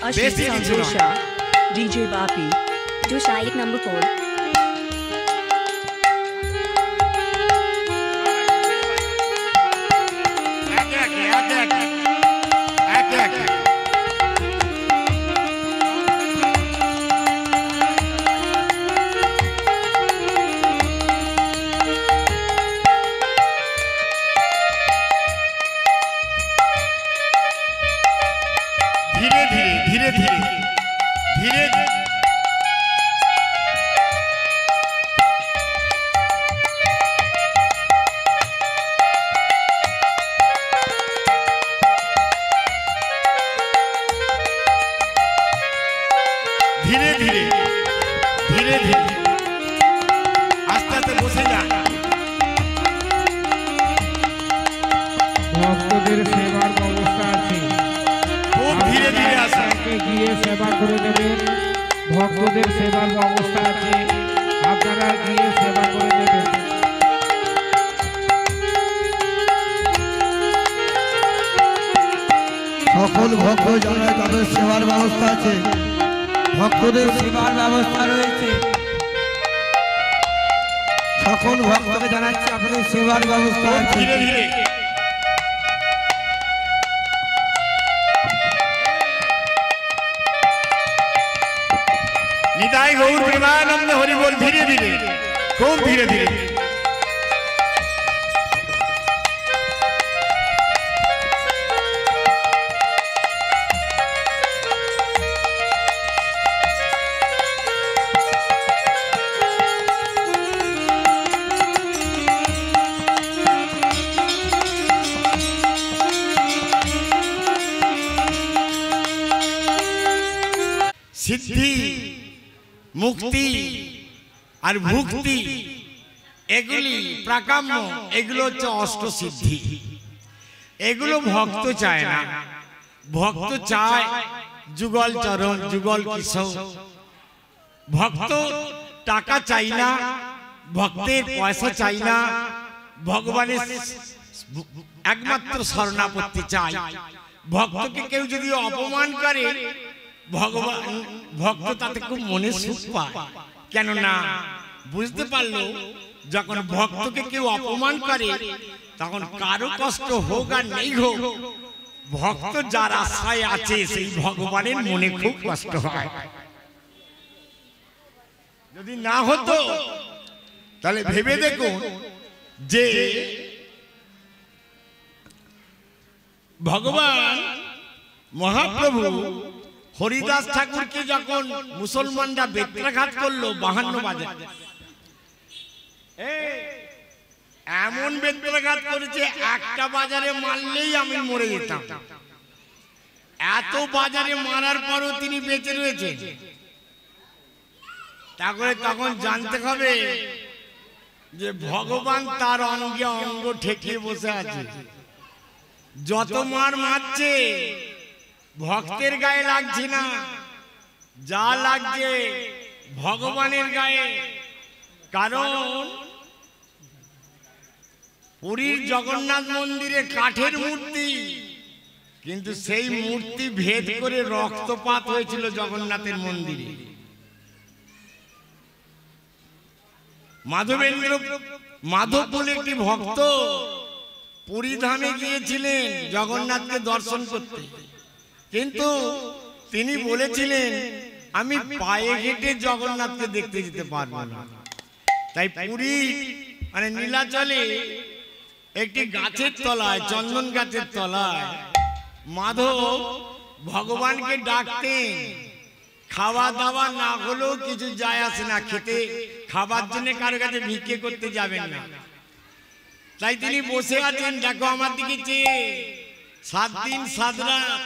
Ashwin Sanjosha, DJ Bapi, to Shaik number 4. ভক্তদের সেবার ব্যবস্থা আছে, খুব ধীরে ধীরে আসে গিয়ে সেবা করে দেবেন। ভক্তদের সেবার ব্যবস্থা আছে, আপনারা গিয়ে সেবা করে দেবেন। সকল ভক্ত যারা তাদের সেবার ব্যবস্থা আছে, ভক্তদের সেবার ব্যবস্থা রয়েছে। সকল ভক্তকে জানাচ্ছি আপনাদের সেবার ব্যবস্থা আছে। ধীরে ধীরে নিতাই গৌর প্রেমানন্দ হরি বল। ধীরে ধীরে, খুব ধীরে ধীরে। সিদ্ধি, মুক্তি আর ভুক্তি এগুলি প্রাকাম্য, এগুলো হচ্ছে অষ্টসিদ্ধি। এগুলো ভক্ত চায় না, ভক্ত চায় যুগল চরণ, যুগল কিশোর। ভক্ত টাকা চাই না, ভক্তের পয়সা চাই না, ভগবানের একমাত্র শরণাপত্তি চাই। ভক্তকে কেউ যদি অপমান করে, ভগবান ভক্ত তাতে খুব মনে সুখ পায়। কেননা বুঝতে পারলো যখন ভক্তকে কেউ অপমান করে, তখন কারো কষ্ট হোক আর নেই হোক, ভক্ত যার আশায় আছে সেই ভগবানের মনে খুব কষ্ট হয়। যদি না হতো তাহলে ভেবে দেখুন যে ভগবান মহাপ্রভু হরিদাস ঠাকুরকে যখন মুসলমানরা বেত্রাঘাত করলো 52 বাজার, এমন বেত্রাঘাত করেছে একটা বাজারে মারলেই আমি মরে যেতাম। এত বাজারে মারার পরও তিনি বেঁচে রয়েছেন। তারপরে তখন জানতে হবে যে ভগবান তার অঙ্গে অঙ্গ ঠেকিয়ে বসে আছে। যত মার মারছে ভক্তের গায়ে লাগছে না, যা লাগছে ভগবানের গায়ে। কারণ পুরীর জগন্নাথ মন্দিরে কাঠের মূর্তি, কিন্তু সেই মূর্তি ভেদ করে রক্তপাত হয়েছিল জগন্নাথের মন্দিরে। মাধব বলে একটি ভক্ত পুরী ধামে গিয়েছিলেন জগন্নাথকে দর্শন করতে, কিন্তু তিনি বলেছিলেন আমি পায়ে হেঁটে জগন্নাথকে দেখতে যেতে পারবো না। তাই পুরী মানে নীলাচলে একটি গাছের তলায়, চন্দন গাছের তলায় মাধব ভগবানকে ডাকতেন। খাওয়া দাওয়া না হলেও কিছু যায় আসে না, খেতে খাবার জন্য কারো কাছে ভিক্ষে করতে যাবেন না। তাই তিনি বসে আছেন, দেখো আমার দিকে চেয়ে। 7 দিন 7 রাত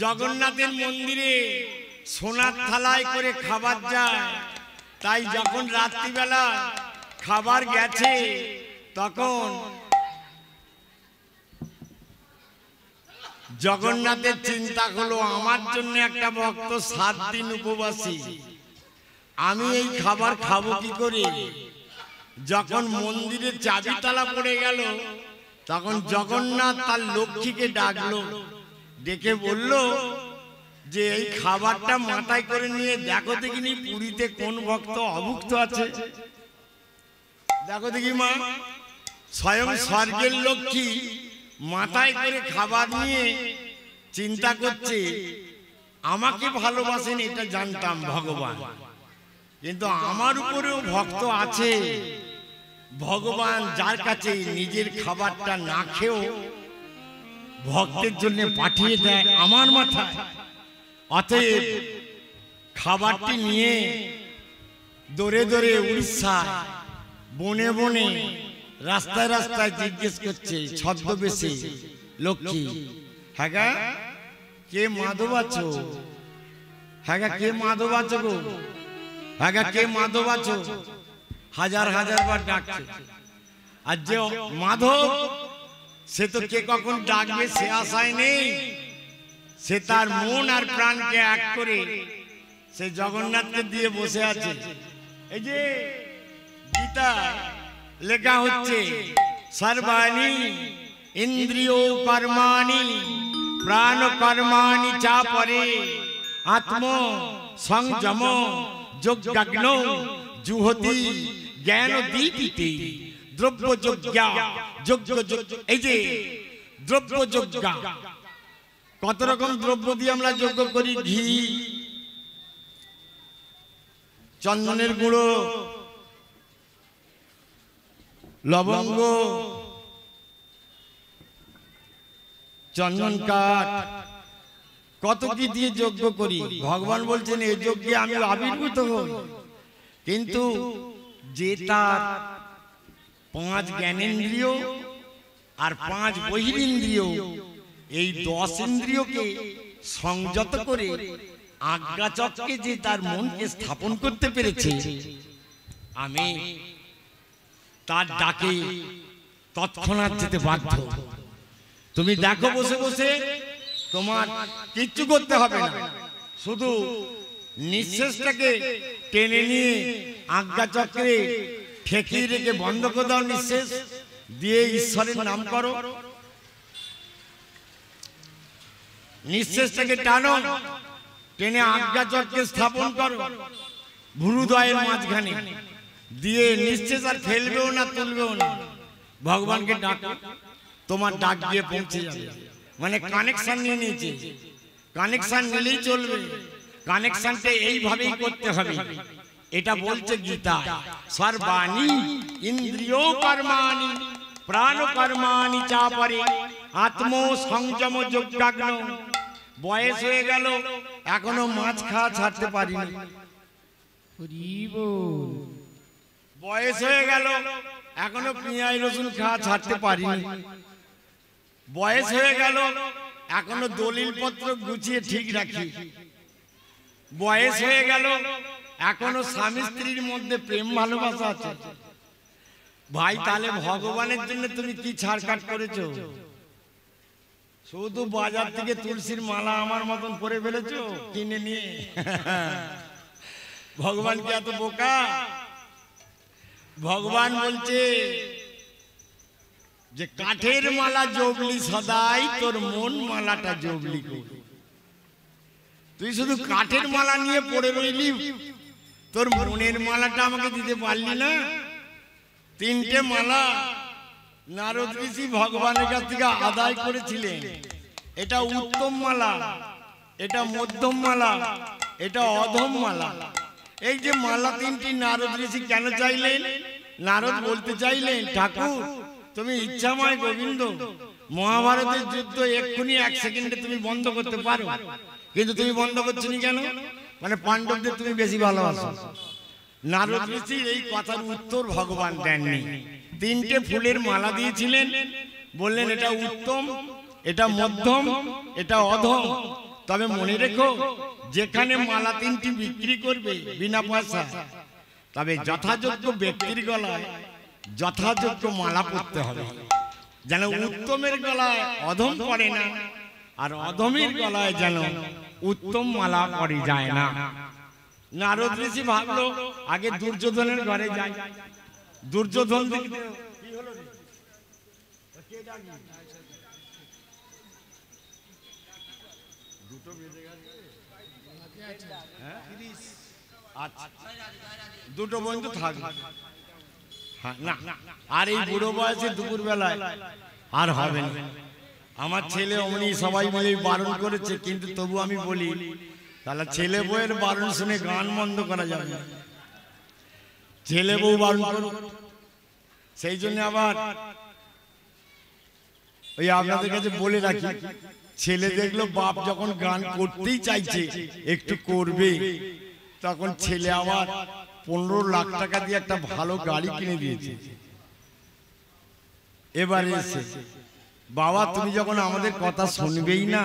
জগন্নাথের মন্দিরে সোনার থালায় করে খাবার যায়। তাই যখন রাত্রিবেলা খাবার গেছে, তখন জগন্নাথের চিন্তা হলো আমার জন্য একটা ভক্ত 7 দিন উপবাসী, আমি এই খাবার খাবো কি করে। যখন মন্দিরে চাবি তালা পড়ে গেল, তখন জগন্নাথ তার লক্ষ্মীকে ডাকলো, ডেকে বলল যে এই খাবারটা মাথায় করে নিয়ে দেখো দেখিনি পুরীতে কোন ভক্ত অভুক্ত আছে। দেখো দেখি মা, স্বয়ং স্বর্গের লক্ষ্মী মাথায় করে খাবার নিয়ে চিন্তা করছে আমাকে ভালোবাসেন এটা জানতাম ভগবান, কিন্তু আমার উপরেও ভক্ত আছে। ভগবান যার কাছে নিজের খাবারটা না খেয়েও ভক্তের জন্য পাঠিয়ে দেয় আমার মাথায়। অতএব খাবারটি নিয়ে দৌড়ে দৌড়ে উড়িষ্যা বনে বনে রাস্তায় রাস্তায় জিজ্ঞেস করছে ছদ্মবেশে, লক্ষ্মী হ্যাঁ গা কে মাধব আছো, হ্যাঁ গা কে মাধব আছো গো, হ্যাঁ গা কে মাধব আছো, হাজার হাজার বার ডাকছে। আর যে মাধব সে তো কে কখন ডাকবে সে আশায় নেই, সে তার মন আর প্রাণকে এক করে সে জগন্নাথকে দিয়ে বসে আছে। এই যে গীতা লেখা হচ্ছে সর্বাণি ইন্দ্রিয় কর্মাণি প্রাণ কর্মাণি চা পরে আত্ম সংযম যজ্ঞাগ্ন জুহতি জ্ঞান দীপিতে দ্রব্য যজ্ঞা যজ্ঞ এই যে দ্রব্য যজ্ঞা, কত রকম দ্রব্য দিয়ে আমরা যজ্ঞ করি, ঘি, চন্দনের গুঁড়ো, লবঙ্গ, চন্দন কাঠ, কত কি দিয়ে যজ্ঞ করি। ভগবান বলছেন এই যজ্ঞে আমি আবির্ভূত হই, কিন্তু যে তার 5 জ্ঞানেন্দ্রিয় আর 5 বহিরিন্দ্রিয় এই 10 ইন্দ্রিয়কে সংযত করে আজ্ঞাচক্রে যে তার মনকে স্থাপন করতে পেরেছে, আমি তার ডাকে তৎক্ষণাৎ যেতে বাধ্য। তুমি দেখো বসে বসে তোমার কিচ্ছু করতে হবে না, শুধু নিঃশ্বাসটাকে টেনে নিয়ে আজ্ঞাচক্রে ঠেকিয়ে রেখে বন্ধ করে দাও, নিঃশ্বাস দিয়ে ঈশ্বরের নাম করো। নিঃশ্বাসটাকে টানো, টেনে আজ্ঞাচক্রে স্থাপন করো ভ্রুদয়ের মাঝখানে, দিয়ে নিঃশ্বাস আর ফেলবেও না তুলবেও না, ভগবানকে ডাকো, তোমার ডাক গিয়ে পৌঁছে যাবে। মানে কানেকশন নিয়ে নিয়েছে, কানেকশন নিলেই চলবে, কানেকশনটা এইভাবেই করতে হবে। এটা বলছে গীতা, সর্বাণি ইন্দ্রিয় কর্মাণি প্রাণ কর্মাণি চা পরে আত্ম সংযম যজ্ঞাগ্ন। বয়স হয়ে গেল এখনো মাছ খাওয়া ছাড়তে পারিনি, বয়স হয়ে গেল এখনো পেঁয়াজ রসুন খাওয়া ছাড়তে পারিনি, বয়স হয়ে গেল এখনো দলিল পত্র গুছিয়ে ঠিক রাখি, বয়স হয়ে গেল এখনো স্বামী স্ত্রীর মধ্যে প্রেম ভালোবাসা আছে। ভাই তাহলে ভগবানের জন্য তুমি কি ছাড়কাট করেছো? শুধু বাজার থেকে তুলসীর মালা আমার মতন পরে ফেলেছো কিনে নিয়ে। ভগবান কি এত বোকা? ভগবান বলছে যে কাঠের মালা জবলি সদাই তোর মন মালাটা জবলি কর। তুই শুধু কাঠের মালা নিয়ে পড়ে রইলি, তোর মনের মালাটা আমাকে দিতে পারলি না। 3টে মালা নারদ ঋষি ভগবানের কাছ থেকে আদায় করেছিলেন। এটা উত্তম মালা, এটা মধ্যম মালা, এটা অধম মালা। এই যে মালা 3টি নারদ ঋষি কেন চাইলেন? নারদ বলতে চাইলেন ঠাকুর তুমি ইচ্ছাময় গোবিন্দ, মহাভারতের যুদ্ধ এক্ষুনি 1 সেকেন্ডে তুমি বন্ধ করতে পারো, কিন্তু তুমি বন্ধ করছো না কেন? মানে পাণ্ডবদের তুমি বেশি ভালোবাসো। নারদ ঋষি এই কথার উত্তর ভগবান দেননি। 3টে ফুলের মালা দিয়েছিলেন, বললেন এটা উত্তম, এটা মধ্যম, এটা অধম। তবে মনে রেখো যেখানে মালা 3টি বিক্রি করবে বিনা পয়সা, তবে যথাযোগ্য ব্যক্তির গলায় যথাযোগ্য মালা পরতে হবে, যেন উত্তমের গলায় অধম পড়ে না, আর অধমের গলায় যেন উত্তম মালা পরে যায় না। নারদ ঋষি ভাবলো আগে দুর্যোধনের ঘরে যাই। দুর্যোধন আচ্ছা দুটো বন্ধু থাকবে। হ্যাঁ না আর এই বুড়ো বয়সে দুপুর বেলায় আর হবে না। আমার ছেলে অমনি সবাই মিলে বারণ করেছে, কিন্তু তবু আমি বলি তাহলে ছেলে বউয়ের বারণ শুনে গান বন্ধ করা যাবে না, ছেলে বউ বারণ করুন। সেই জন্য আবার ওই আপনাদের কাছে বলে রাখি, ছেলে দেখলো বাপ যখন গান করতেই চাইছে একটু করবে, তখন ছেলে আবার 15 লাখ টাকা দিয়ে একটা ভালো গাড়ি কিনে দিয়েছে। এবারে এসে বাবা তুমি যখন আমাদের কথা শুনবেই না,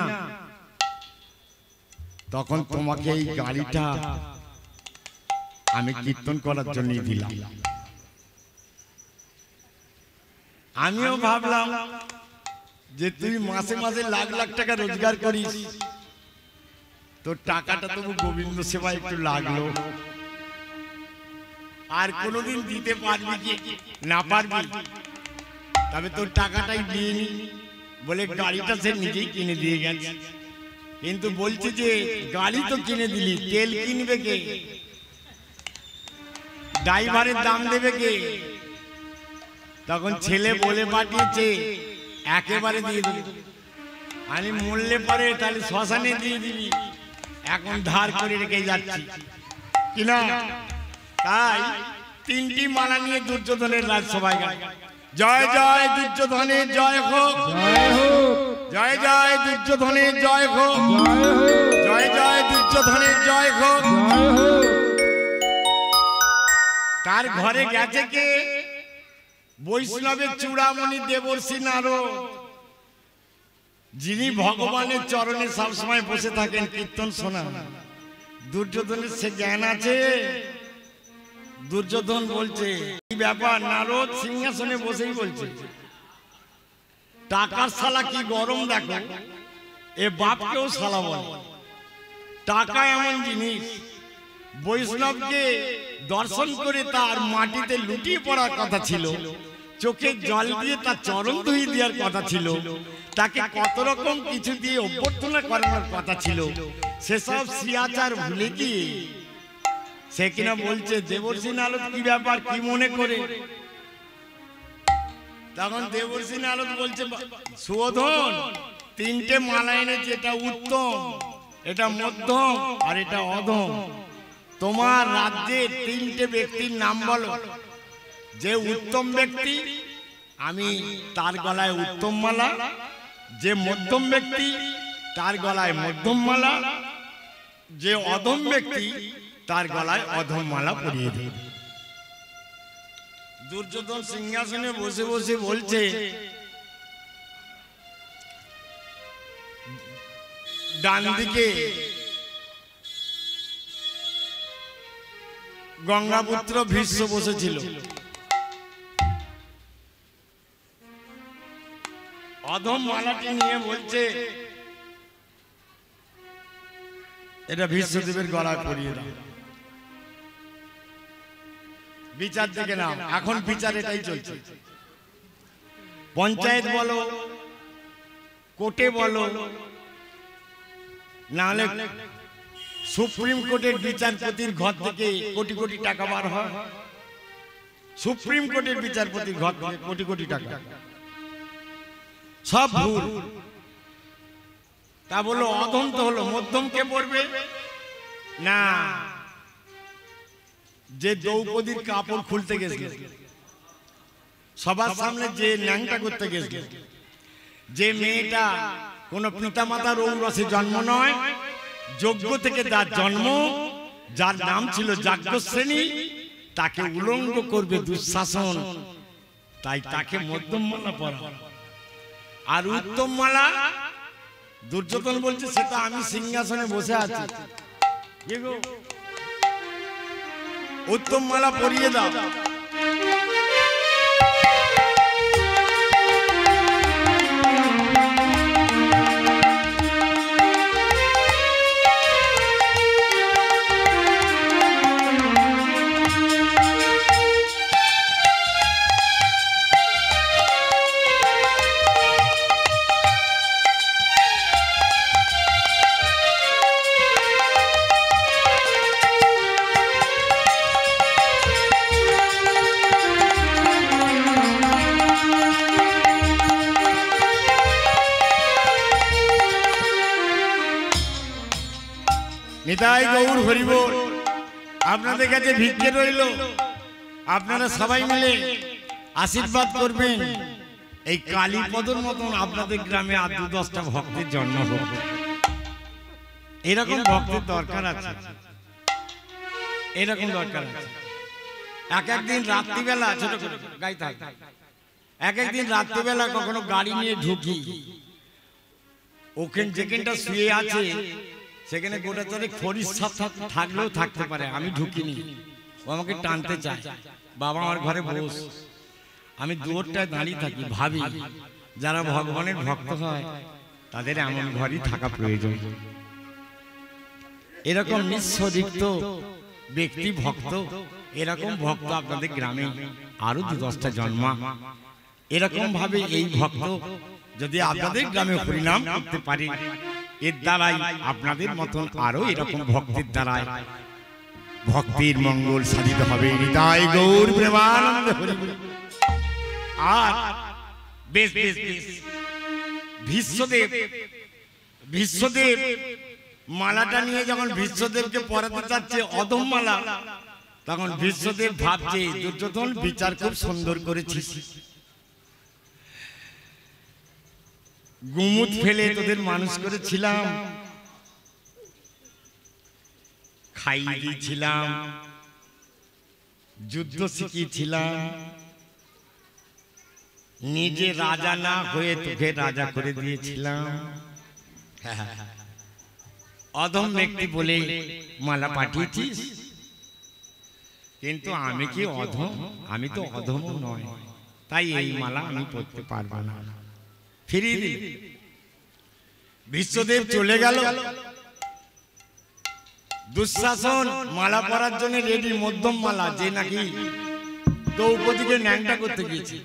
তখন তোমাকে এই গাড়িটা আমি কীর্তন করার জন্য দিলাম। আমিও ভাবলাম যে তুই মাসে মাসে লাখ লাখ টাকা রোজগার করিস, তোর টাকাটা তবু গোবিন্দ সেবা একটু লাগলো, আর কোনোদিন দিতে পারবি কি না পারবি, তবে তোর টাকাটাই দিয়ে নি বলে গাড়িটা সে নিজেই কিনে দিয়ে গেছে। কিন্তু বলছি যে গাড়ি তো কিনে দিলি, তেল কিনবে কে, ড্রাইভারের দাম দেবে কে? তখন ছেলে বলে পাঠিয়েছে একেবারে দিয়ে দিবি, আমি মরলে পরে তাহলে শ্মশানে দিয়ে দিবি, এখন ধার করে রেখে যাচ্ছি কিনা। তাই 3টি মালা নিয়ে দুর্যোধনের রাজসভায় গেল। জয় জয় দুর্যোধনের জয় হোক, জয় জয় দুর্যোধনের জয় হোক, জয় জয় দুর্যোধনের জয় হোক। তার ঘরে গেছে কে? বৈষ্ণবের চূড়ামণি দেবর্ষি নারদ, যিনি ভগবানের চরণে সবসময় বসে থাকেন কীর্তন শোনা। দুর্যোধনের সে জ্ঞান আছে। দুর্যোধন বলছে কি ব্যাপার, নারদ সিংহাসনে বসেই বলছে টাকার শালা কি গরম দেখো, এ বাপকেও শালা বলে। টাকা এমন জিনিস, বৈষ্ণবকে দর্শন করে তার মাটিতে লুটিয়ে পড়ার কথা ছিল, চোখে জল দিয়ে তার চরণ ধুয়ে দেওয়ার কথা ছিল, তাকে কত রকম কিছু দিয়ে অভ্যর্থনা করানোর কথা ছিল, সেসব শিয়াচার ভুলে গিয়ে সে কিনা বলছে দেবর্ষি নারদ কি ব্যাপার, কি মনে করে? তখন দেবর্ষি নারদ বলছে সুয়োধন 3টে মালা এনেছে, এটা উত্তম, এটা মধ্যম আর এটা অধম। তোমার রাজ্যের 3টে ব্যক্তির নাম বলো। যে উত্তম ব্যক্তি আমি তার গলায় উত্তম মালা, যে মধ্যম ব্যক্তি তার গলায় মধ্যম মালা, যে অধম ব্যক্তি তার গলায় অধম মালা পরিয়ে দেব। দুর্যোধন সিংহাসনে বসে বসে বলছে ডান দিকে গঙ্গাপুত্র ভীষ্ম বসেছিল, অধম মালাটি নিয়ে বলছে এটা ভীষ্মদেবের গলায় পরিয়ে দাও। বিচার দেখে নাও, এখন বিচার এটাই চলছে। পঞ্চায়েত বলো, কোর্টে বলো, নাহলে সুপ্রিম কোর্টের বিচারপতির ঘর থেকে কোটি কোটি টাকা বার হয়। সুপ্রিম কোর্টের বিচারপতির ঘর থেকে কোটি কোটি টাকা, সব ভুল। তা বললো অধম তো হলো, মধ্যম কে পড়বে না? যে দ্রৌপদীর কাপড় খুলতে গেছিল, সবার সামনে যে ন্যাংটা করতে গেছিল, যে মেয়েটা কোন পিতা মাতার ঔরসে জন্ম নয়, যজ্ঞ থেকে যার জন্ম, যার নাম ছিল যাজ্ঞশ্রেণী, তাকে উলঙ্গ করবে দুঃশাসন, তাই তাকে মধ্যম মালা পরা। আর উত্তম মালা দুর্যোধন বলছে সেটা আমি সিংহাসনে বসে আছি, উত্তম মালা পরিয়ে দাও। নিতাই গৌর হরিবোল। আপনাদের কাছে ভিক্ষে রইল, আপনারা সবাই মিলে আশীর্বাদ করবেন এই কালীপদর মতন আপনাদের গ্রামে আর 2-10টা ভক্তের জন্ম হোক। এরকম ভক্তের দরকার আছে, এরকম দরকার আছে। একদিন রাত্রিবেলা ছোট গাইতে হয়, একদিন রাত্রিবেলা কখনো গাড়ি নিয়ে ঢুকি, ওখানে যেখানটা শুয়ে আছে সেখানে গোটা চারে খরিস সাপ থাকলেও থাকতে পারে, আমি ঢুকিনি। ও আমাকে টানতে চায়, বাবা আমার ঘরে বস। আমি দূরটায় দাঁড়িয়ে থাকি, ভাবি যারা ভগবানের ভক্ত হয় তাদের এমন ঘরই থাকা প্রয়োজন। এরকম নিঃস্বরিক্ত ব্যক্তি ভক্ত, এরকম ভক্ত আপনাদের গ্রামে আরো 2-10টা জন্মা। এরকম ভাবে এই ভক্ত যদি আপনাদের গ্রামে হরিনাম করতে পারে, এর দ্বারাই আপনাদের মতন আরো এরকম ভক্তের দ্বারাই ভক্তির মঙ্গল সাধিত হবে। নিতাই গৌর প্রেমানন্দ হরি। আর বেশ বেশ বেশ বিশ্বদেব মালাটা নিয়ে যখন বিশ্বদেবকে পরাতে চাচ্ছে অধম মালা, তখন বিশ্বদেব ভাবছে দুর্যোধন বিচার খুব সুন্দর করেছিস, গুমুট ফেলে তোদের মানুষ করেছিলাম, খাইয়ে দিয়েছিলাম, যুদ্ধ শিখিয়েছিলাম, নিজে রাজা না হয়ে তোকে রাজা করে দিয়েছিলাম। অধম ব্যক্তি বলে মালা পাঠিয়েছিস, কিন্তু আমি কি অধম? আমি তো অধম নয়, তাই এই মালা আমি পরতে পারবো না। ফিরিয়ে দিল। বিশ্বদেব চলে গেল। দুঃশাসন মালা পরার জন্য রেডি, মধ্যম মালা, যে নাকি দ্রৌপদীকে ন্যাংটা করতে গিয়েছে।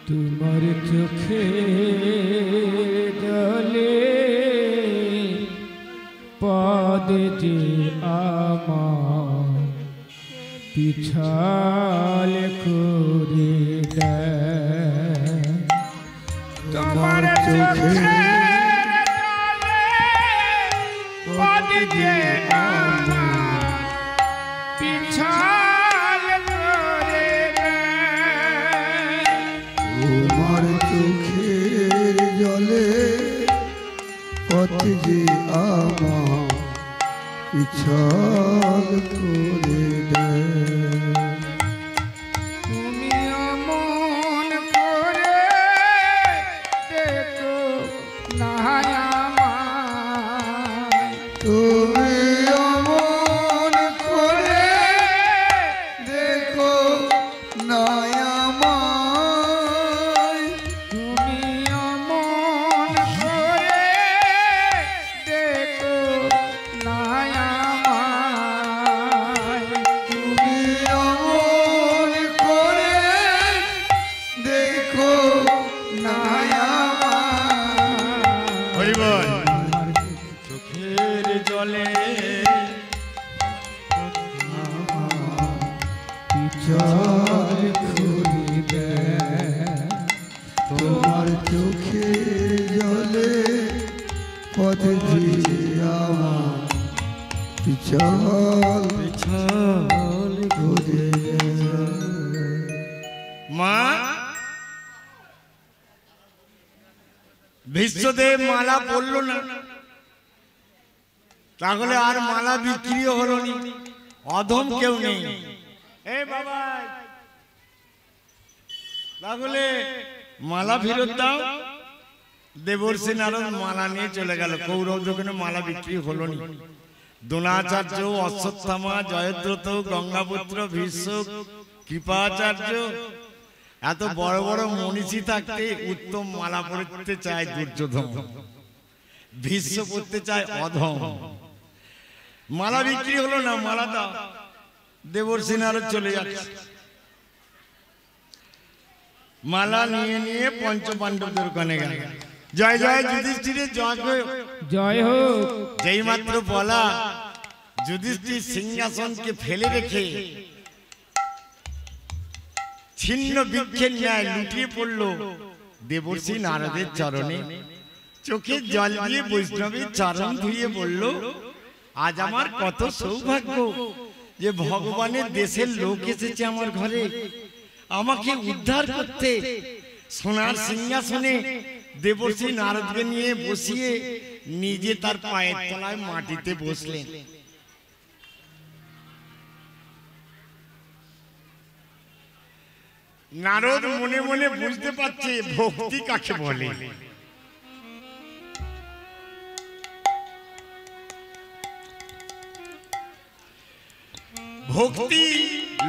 তোমার চোখে জলে পদে যে আমার পিছাল করে দেয়। তোমার চোখে পদে যে আমার পিছাল করে দেয়। তোমার চোখের জলে পথে যে আমার পিছল করে দেয়। তুমি অমন করে দেখো না আমায়। তুমি অমন করে দেখো না আমায়। তুমি অমন করে দেখো না আমায়। তুমি অমন করে দেখো না আমায়। হরি বল। চোখের জলে পিছল করে দেয়। তোমার চোখে জলে পথে যে আমার পিছল ঘুরে মা বিশ্বদেব মালা পড়লো না, তাহলে আর মালা বিক্রিও হলো না, অধম কেউ নেই। এই বাবা, তাহলে মালা ফেরত দাও। দেবর্ষি নারদ মালা নিয়ে চলে গেল। কৌরব দোকানে মালা বিক্রি হলো না। দ্রোণাচার্য, অশ্বত্থামা, জয়দ্রথ, গঙ্গাপুত্র, ভীষ্ম, কৃপাচার্য এত বড় বড় মনীষী থাকতে উত্তম মালা পড়তে চায় দুর্যোধন, ভীষ্ম পড়তে চায় অধম। মালা বিক্রি হলো না, মালা দাও। দেবর্ষি নারদ চলে যাচ্ছে। মালা নিয়ে নিয়ে পঞ্চপাণ্ডবদের ওখানে গেল। জয় জয় যুধিষ্ঠিরের জয় জয় হোক। যেই মাত্র বলা, যুধিষ্ঠির সিংহাসনকে ফেলে রেখে ছিন্ন বৃক্ষের ন্যায় লুটিয়ে পড়ল দেবর্ষি নারদের চরণে। চোখে জল দিয়ে বৈষ্ণবের চরণ ধুয়ে বলল, আজ আমার কত সৌভাগ্য যে ভগবানের দেশের লোক এসেছে আমার ঘরে আমাকে উদ্ধার করতে। সোনার সিংহাসনে দেবর্ষি নারদকে নিয়ে বসিয়ে নিজে তার পায়ের তলায় মাটিতে বসলেন। নারদ মনে মনে বুঝতে পারছে ভক্তি কাকে বলে। ভক্তি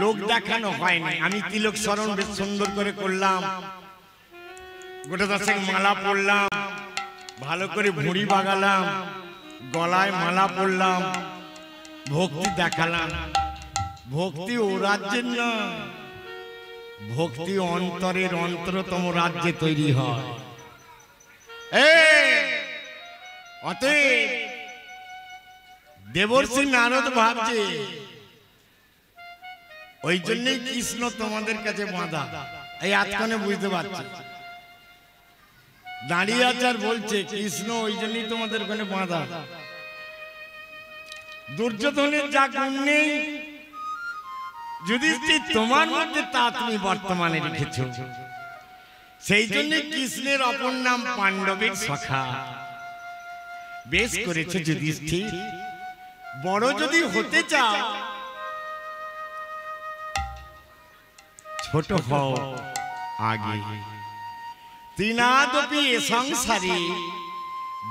লোক দেখানো হয় না। আমি তিলক স্মরণ বেশ সুন্দর করে করলাম, গোটা দশেক মালা পড়লাম, ভালো করে ভুঁড়ি বাগালাম, গলায় মালা পড়লাম, ভক্তি দেখালাম। ভক্তি ও রাজ্যের না, ভক্তি অন্তরের অন্তরতম রাজ্যে তৈরি হয়। অতএব দেবর্ষি নারদ ভাবছে ওই জন্যই কৃষ্ণ তোমাদের কাছে বাঁধা। এই আজকানে বুঝতে পারছি, দাঁড়িয়ে আছে আর বলছে কৃষ্ণ ওই জন্যই তোমাদের ওখানে বাঁধা। দুর্যোধনের যা গুণ নেই যুধিষ্ঠির তোমার মধ্যে তা তুমি বর্তমানে রেখেছ। সেই জন্য কৃষ্ণের অপর নাম পাণ্ডবের সখা। বেশ করেছে যুধিষ্ঠির, বড় যদি হতে চাও ছোট হও আগে। তৃণাদপি এ সংসারে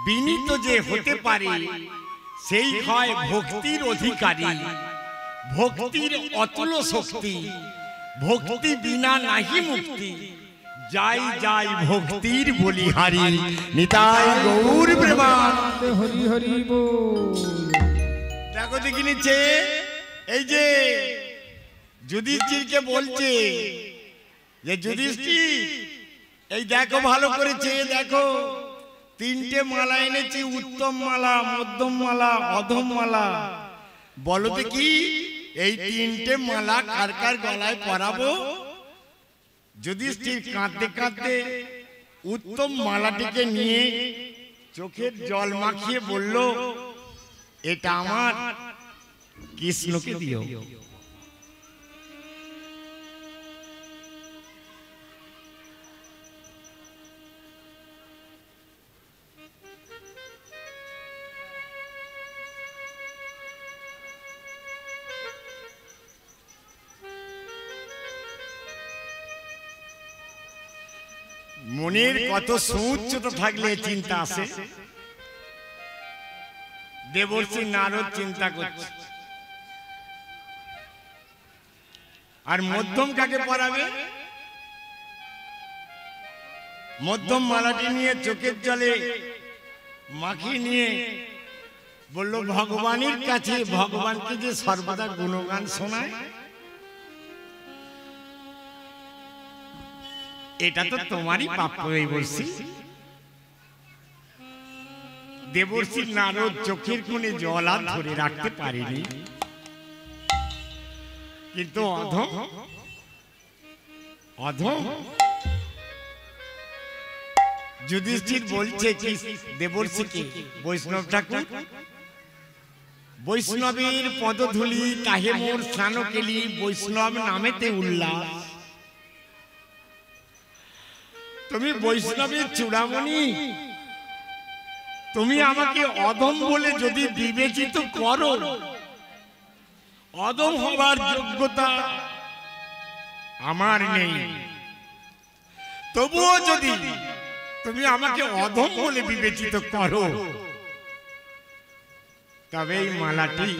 বিনীত যে হতে পারে সেই হয় ভক্তির অধিকারী। ভক্তির অতুল শক্তি, ভক্তি বিনা নাহি মুক্তি। যাই যাই ভক্তির বলিহারি, নিতাই গৌর প্রেমানন্দ হরি হরি বল। দেখো দেখি নিচ্ছে, এই যে যুধিষ্ঠিরকে বলছে যে যুধিষ্ঠির এই দেখো ভালো করেছে, দেখো তিনটে মালা এনেছি, উত্তম মালা, মধ্যম মালা, অধম মালা। বলো তো কি এই তিনটে মালা কার কার গলায় পরাবো? যুধিষ্ঠির কাঁদতে কাঁদতে উত্তম মালাটিকে নিয়ে চোখের জল মাখিয়ে বলল, এটা আমার, কৃষ্ণকে দিও। মনের কত সুউচ্চতা থাকলে চিন্তা আসে। দেবর্ষি নারদ চিন্তা করছে, আর মধ্যম কাকে পরাবে? মধ্যম মালাটি নিয়ে চোখের জলে মাখিয়ে নিয়ে বলল, ভগবানের কাছে, ভগবানকে যে সর্বদা গুণগান শোনায়, এটা তো তোমারই প্রাপ্য। এই বলছি দেবর্ষি নারদ চোখের কোণে জল আর ধরে রাখতে পারেনি, কিন্তু অধম অধম যুধিষ্ঠির বলছে কি দেবর্ষিকে, বৈষ্ণব ঠাকুর বৈষ্ণবের পদধূলি কাহে মোর স্নান কেলি, বৈষ্ণব নামেতে উল্লাস। তুমি বৈষ্ণবের চূড়ামণি, তুমি আমাকে অধম বলে যদি বিবেচিত করো, অধম হবার যোগ্যতা আমার নেই, তবুও যদি তুমি আমাকে অধম বলে বিবেচিত করো, তবে এই মালাটি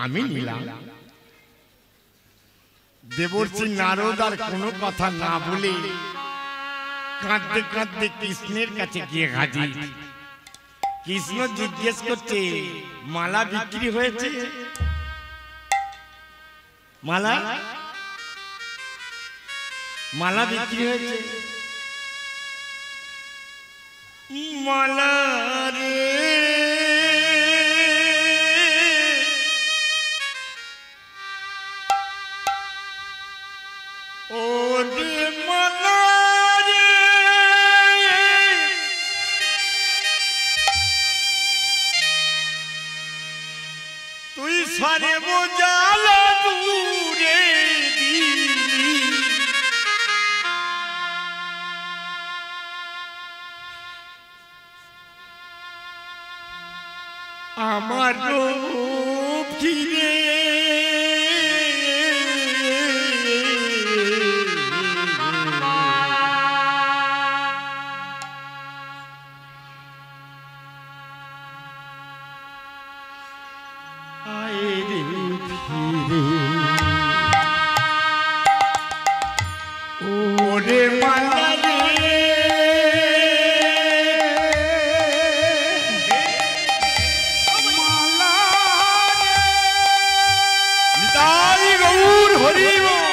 আমি নিলাম। দেবর্ষি নারদ আর কোনো কথা না বলে কাঁদতে কাঁদতে কৃষ্ণের কাছে গিয়ে হাজির। কৃষ্ণ জিজ্ঞেস করছে, মালা বিক্রি হয়েছে? মালা মালা বিক্রি হয়েছে? মালা রে ও রে মালা রে, তুই সারে বোঝালা দূরে দিলি, আমার ফিরে ওরে মালা রে, নিতাই গৌর হরি বল।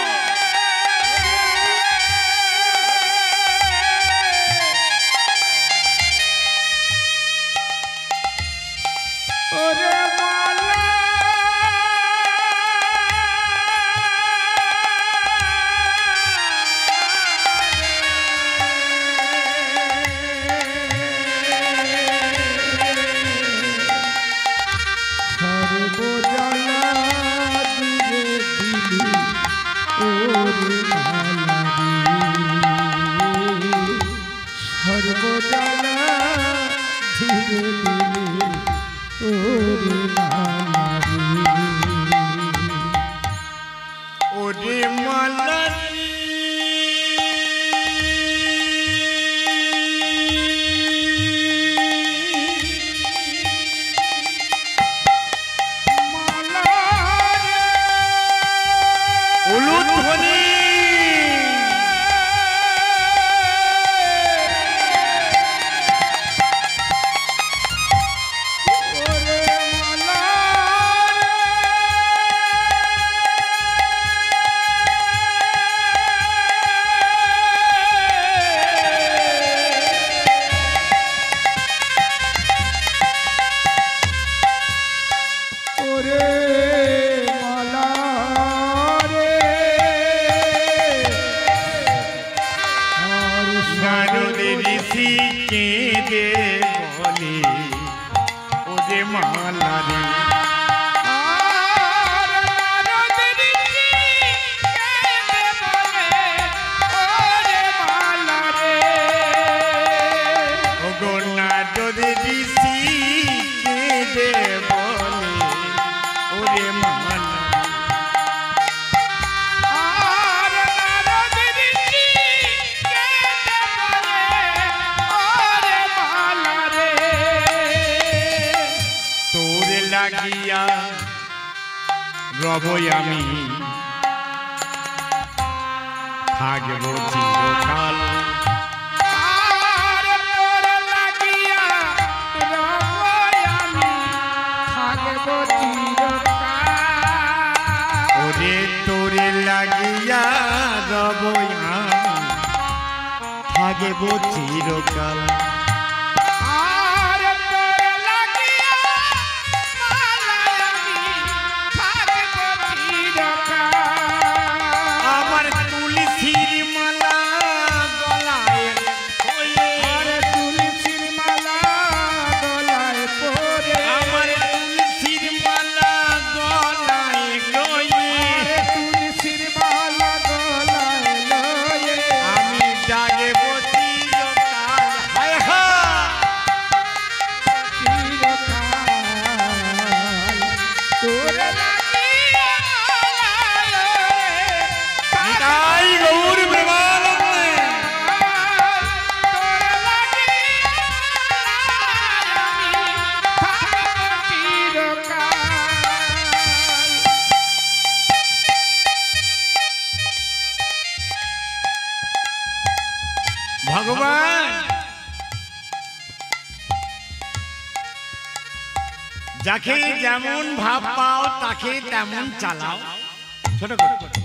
ওরে মালা ওরে মালা রে, উলুধ্বনি নারদ ঋষি কেঁদে বলে, ওরে মালা রে, ওগো নারদ ঋষি কেঁদে বলে, ওরে মালা লাগিয়া রবই আমি, থাকব চিরকাল। ওরে তোরে লাগিয়া রবই আমি, থাকব চিরকাল। যাকে যেমন ভাব পাও তাকে তেমন চালাও। ছোট করে